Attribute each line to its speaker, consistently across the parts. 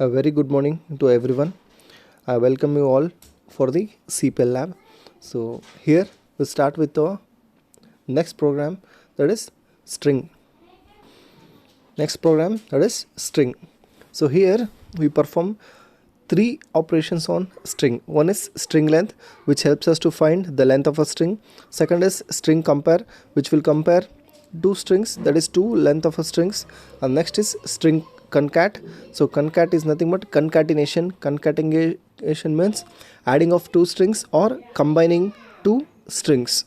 Speaker 1: A very good morning to everyone. I welcome you all for the CPL lab. So here we start with the next program, that is string. Next program, that is string. So here we perform three operations on string. One is string length, which helps us to find the length of a string. Second is string compare, which will compare two strings, that is two length of a strings. And next is string concat. So concat is nothing but concatenation. Concatenation means adding of two strings or combining two strings.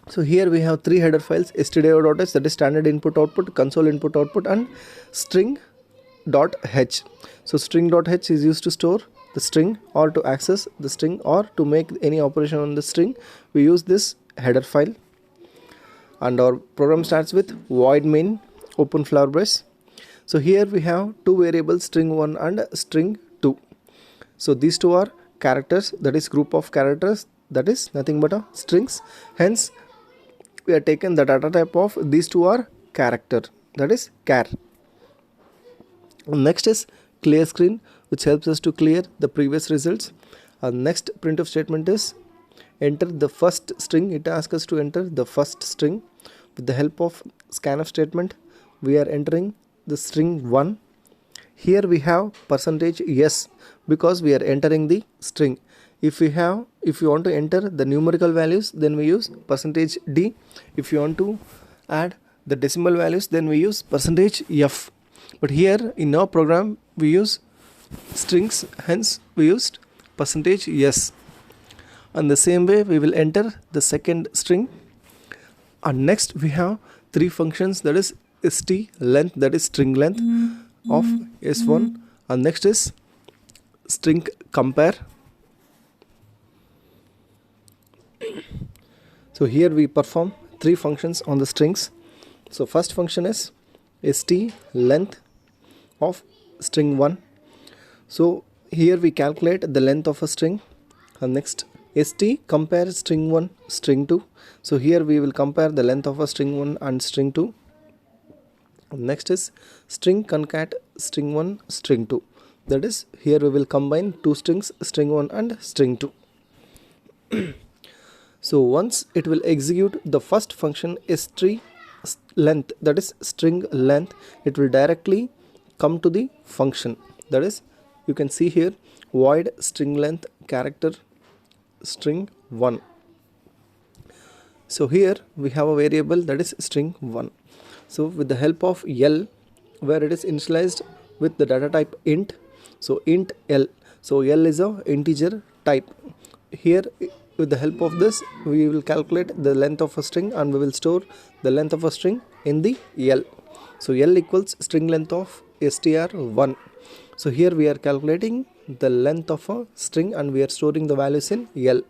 Speaker 1: So here we have three header files: stdio.h, that is standard input output, console input output, and string.h. So string.h is used to store the string or to access the string or to make any operation on the string. We use this header file, and our program starts with void main open flower brace. So here we have two variables, string1 and string2. So these two are characters, that is group of characters, that is nothing but a strings. Hence we are taken the data type of these two are character, that is char. Next is clear screen, which helps us to clear the previous results. Next printf statement is enter the first string. It asks us to enter the first string. With the help of scanf statement, we are entering the string 1. Here we have %s because we are entering the string. If you want to enter the numerical values, then we use %d. If you want to add the decimal values, then we use %f. But here in our program we use strings, hence we used %s. And the same way we will enter the second string. And next we have three functions, that is st length, that is string length of s1. And next is string compare. So here we perform three functions on the strings. So first function is st length of string 1. So here we calculate the length of a string. And next st compare string 1 string 2. So here we will compare the length of a string 1 and string 2. Next is string concat string 1 string 2, that is here we will combine two strings, string 1 and string 2. So once it will execute the first function st length, that is string length, it will directly come to the function, that is you can see here void string length character string 1. So here we have a variable, that is string 1. So with the help of L, where it is initialized with the data type int, so int L, so L is a integer type. Here with the help of this we will calculate the length of a string and we will store the length of a string in the L. So L equals string length of str1. So here we are calculating the length of a string and we are storing the values in L.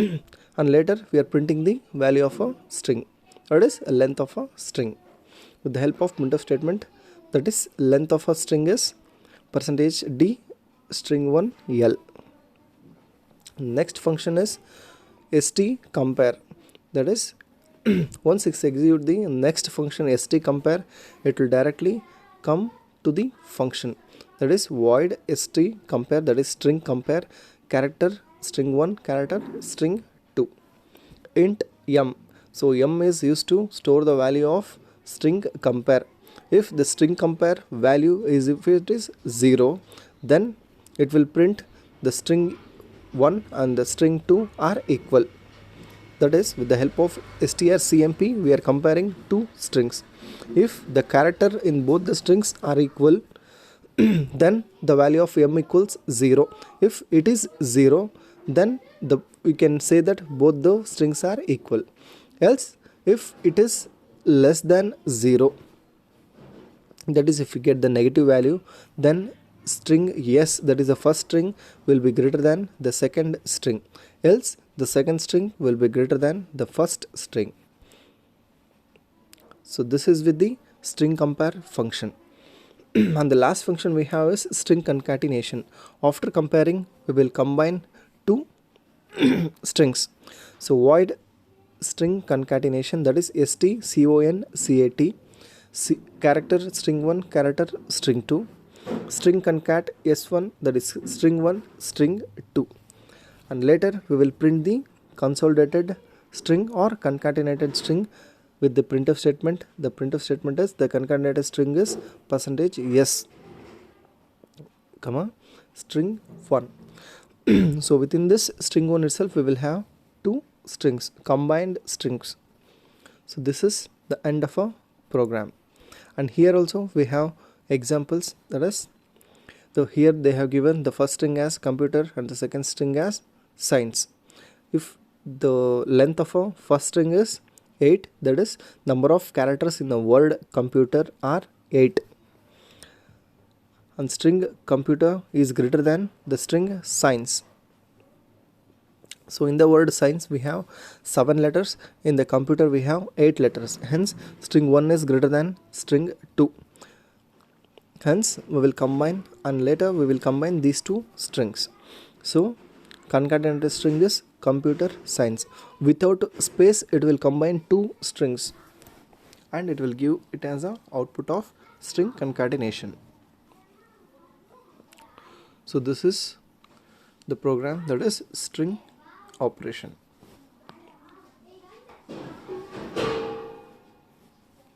Speaker 1: And later we are printing the value of a string, that is a length of a string. With the help of printf statement, that is length of a string is %d string 1 L. Next function is st compare, that is once it execute the next function st compare, it will directly come to the function, that is void st compare, that is string compare character string 1 character string 2. Int m, so m is used to store the value of string compare. If the string compare value is, if it is 0, then it will print the string 1 and the string 2 are equal. That is with the help of strcmp we are comparing two strings. If the character in both the strings are equal, then the value of m equals 0. If it is 0, then we can say that both the strings are equal. Else if it is less than 0, that is if we get the negative value, then string s, that is the first string, will be greater than the second string, else the second string will be greater than the first string. So this is with the string compare function. And the last function we have is string concatenation. After comparing, we will combine two strings. So void string concatenation, that is stconcat character string 1, character string 2, string concat s1, that is string 1, string 2, and later we will print the consolidated string or concatenated string with the printf statement. The printf statement is the concatenated string is %s, comma string 1. So within this string 1 itself we will have two strings, combined strings. So this is the end of a program. And here also we have examples, that is, so here they have given the first string as computer and the second string as science. If the length of a first string is 8, that is number of characters in the word computer are 8, and string computer is greater than the string science. So in the word science we have 7 letters, in the computer we have 8 letters, hence string 1 is greater than string 2. Hence we will combine, and later we will combine these two strings. So concatenated string is computer science. Without space it will combine two strings and it will give it as a output of string concatenation. So this is the program, that is string operation.